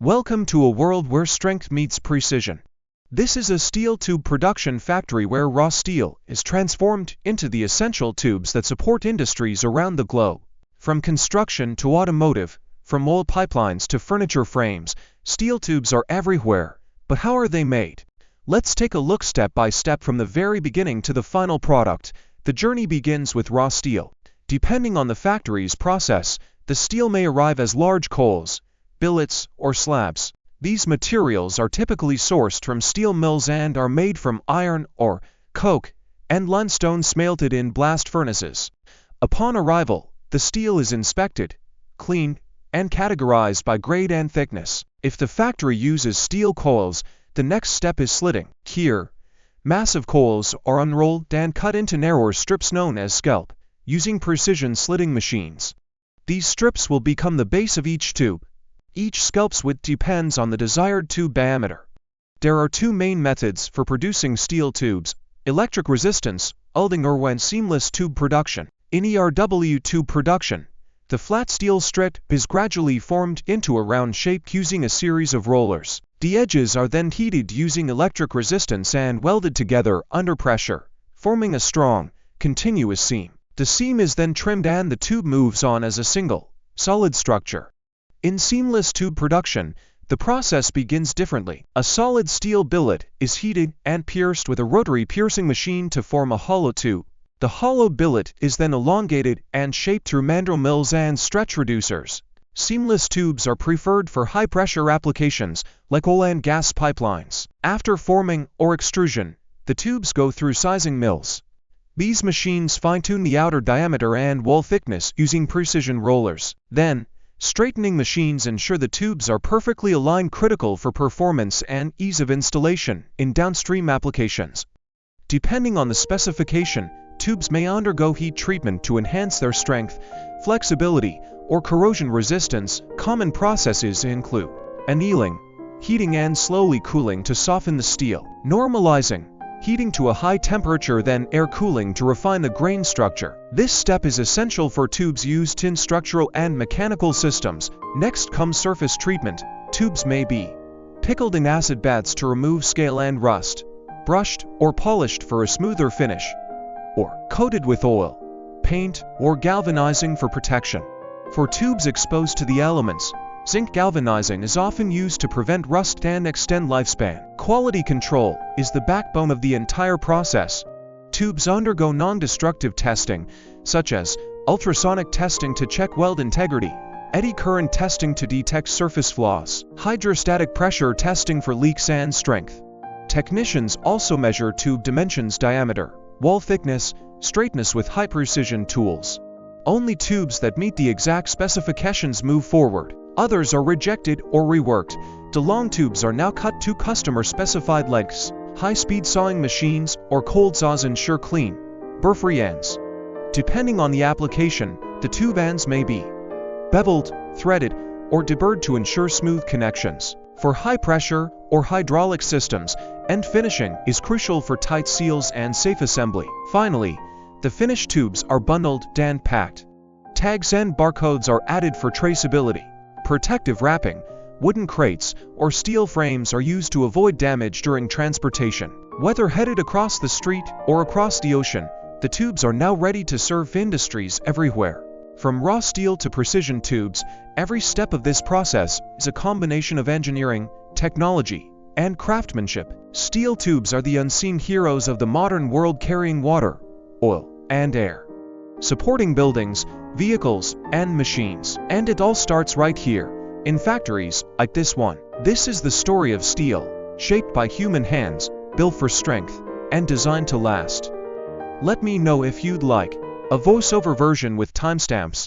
Welcome to a world where strength meets precision. This is a steel tube production factory where raw steel is transformed into the essential tubes that support industries around the globe. From construction to automotive, from oil pipelines to furniture frames, steel tubes are everywhere. But how are they made? Let's take a look step by step from the very beginning to the final product. The journey begins with raw steel. Depending on the factory's process, the steel may arrive as large coals, billets, or slabs. These materials are typically sourced from steel mills and are made from iron ore, coke, and limestone smelted in blast furnaces. Upon arrival, the steel is inspected, cleaned, and categorized by grade and thickness. If the factory uses steel coils, the next step is slitting. Here, massive coils are unrolled and cut into narrower strips known as scalp, using precision slitting machines. These strips will become the base of each tube. Each scalp's width depends on the desired tube diameter. There are two main methods for producing steel tubes: electric resistance, welding, or when seamless tube production. In ERW tube production, the flat steel strip is gradually formed into a round shape using a series of rollers. The edges are then heated using electric resistance and welded together under pressure, forming a strong, continuous seam. The seam is then trimmed and the tube moves on as a single, solid structure. In seamless tube production, the process begins differently. A solid steel billet is heated and pierced with a rotary piercing machine to form a hollow tube. The hollow billet is then elongated and shaped through mandrel mills and stretch reducers. Seamless tubes are preferred for high-pressure applications like oil and gas pipelines. After forming or extrusion, the tubes go through sizing mills. These machines fine-tune the outer diameter and wall thickness using precision rollers. Then, straightening machines ensure the tubes are perfectly aligned, critical for performance and ease of installation in downstream applications. Depending on the specification, tubes may undergo heat treatment to enhance their strength, flexibility, or corrosion resistance. Common processes include annealing, heating and slowly cooling to soften the steel; normalizing, heating to a high temperature, then air cooling to refine the grain structure. This step is essential for tubes used in structural and mechanical systems. Next comes surface treatment. Tubes may be pickled in acid baths to remove scale and rust, brushed or polished for a smoother finish, or coated with oil, paint, or galvanizing for protection. For tubes exposed to the elements, zinc galvanizing is often used to prevent rust and extend lifespan. Quality control is the backbone of the entire process. Tubes undergo non-destructive testing, such as ultrasonic testing to check weld integrity, eddy current testing to detect surface flaws, hydrostatic pressure testing for leaks and strength. Technicians also measure tube dimensions, diameter, wall thickness, straightness with high-precision tools. Only tubes that meet the exact specifications move forward. Others are rejected or reworked. The long tubes are now cut to customer-specified lengths. High-speed sawing machines or cold saws ensure clean, burr-free ends. Depending on the application, the tube ends may be beveled, threaded, or deburred to ensure smooth connections. For high-pressure or hydraulic systems, end finishing is crucial for tight seals and safe assembly. Finally, the finished tubes are bundled and packed. Tags and barcodes are added for traceability. Protective wrapping, wooden crates, or steel frames are used to avoid damage during transportation. Whether headed across the street or across the ocean, the tubes are now ready to serve industries everywhere. From raw steel to precision tubes, every step of this process is a combination of engineering, technology, and craftsmanship. Steel tubes are the unseen heroes of the modern world, carrying water, oil, and air, supporting buildings, vehicles, and machines. And it all starts right here, in factories like this one. This is the story of steel, shaped by human hands, built for strength, and designed to last. Let me know if you'd like a voiceover version with timestamps.